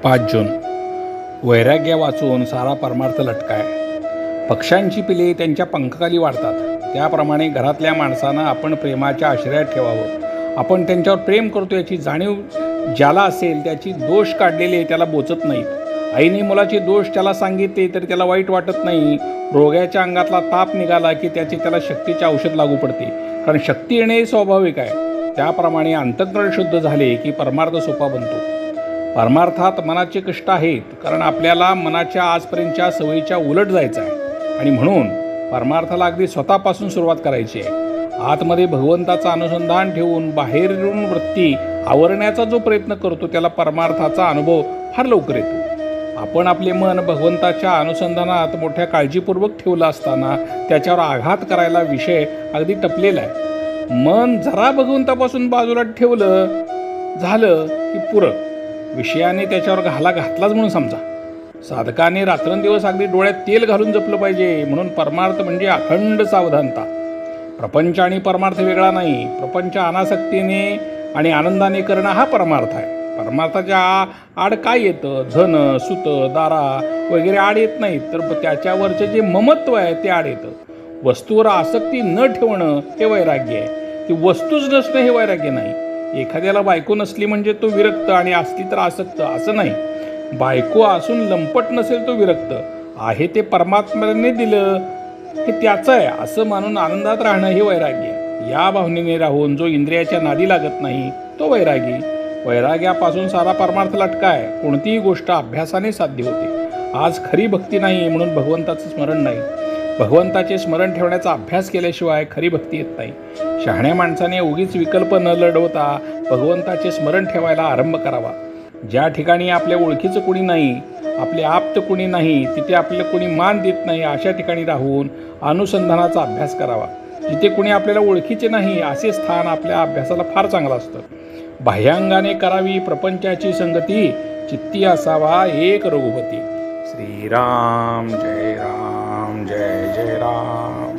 5 जून. वैराग्य वाचून सारा परमार्थ लटकाय. पक्ष्यांची पिले त्यांच्या पंखाखाली वाढतात, त्याप्रमाणे घरातल्या माणसांना आपण प्रेमाच्या आश्रयात ठेवावं. आपण त्यांच्यावर प्रेम करतो याची जाणीव ज्याला असेल त्याची दोष काढलेले त्याला बोचत नाहीत. आईने मुलाचे दोष त्याला सांगितले तरी त्याला वाईट वाटत नाही. रोग्याच्या अंगातला ताप निघाला की त्याला शक्तीचे औषध लागू पडते, कारण शक्ती येणे हे स्वाभाविक आहे. त्याप्रमाणे अंतःकरण शुद्ध झाले की परमार्थ सोपा बनतो. परमार्थात मनाचे कष्ट आहेत, कारण आपल्याला मनाच्या आजपर्यंतच्या सवयीच्या उलट जायचं आहे आणि म्हणून परमार्थाला अगदी स्वतःपासून सुरुवात करायची आहे. आतमध्ये भगवंताचा अनुसंधान ठेवून बाहेरून वृत्ती आवरण्याचा जो प्रयत्न करतो त्याला परमार्थाचा अनुभव फार लवकर येतो. आपण आपले मन भगवंताच्या अनुसंधानात मोठ्या काळजीपूर्वक ठेवलं असताना त्याच्यावर आघात करायला विषय अगदी टपलेला आहे. मन जरा भगवंतापासून बाजूला ठेवलं झालं की पुरं विषयाने त्याच्यावर घातलाच म्हणून समजा. साधकाने रात्रंदिवस अगदी डोळ्यात तेल घालून जपलं पाहिजे. म्हणून परमार्थ म्हणजे अखंड सावधानता. प्रपंच आणि परमार्थ वेगळा नाही. प्रपंच अनासक्तीने आणि आनंदाने करणं हा परमार्थ आहे. परमार्थाच्या आड काय येतं? धन, सुत, दारा वगैरे आड येत नाहीत, तर त्याच्यावरचे जे ममत्व आहे ते आड येतं. वस्तूवर आसक्ती न ठेवणं हे वैराग्य आहे. ती वस्तूच नसणं हे वैराग्य नाही. एखाद्याला बायको नसली म्हणजे तो विरक्त आणि असली तर आसक्त असं नाही. बायको असून लंपट नसेल तो विरक्त आहे. ते परमात्म्याने दिलं हे त्याचं आहे असं मानून आनंदात राहणं हे वैराग्य. या भावनेने राहून जो इंद्रियाच्या नादी लागत नाही तो वैरागी. वैराग्यापासून सारा परमार्थ लटका आहे. कोणतीही गोष्ट अभ्यासाने साध्य होते. आज खरी भक्ती नाही म्हणून भगवंताचं स्मरण नाही. भगवंताचे स्मरण ठेवण्याचा अभ्यास केल्याशिवाय खरी भक्ती येत नाही. शहाण्या माणसाने उगीच विकल्प न लढवता भगवंताचे स्मरण ठेवायला आरंभ करावा. ज्या ठिकाणी आपल्या ओळखीचं कोणी नाही, आपले आप्त कोणी नाही, तिथे आपल्याला कोणी मान देत नाही अशा ठिकाणी राहून अनुसंधानाचा अभ्यास करावा. जिथे कोणी आपल्याला ओळखीचे नाही असे स्थान आपल्या अभ्यासाला फार चांगलं असतं. बाह्यांगाने करावी प्रपंचाची संगती, चित्ती असावा एक रघुपती. श्रीराम जय राम जय जय राम.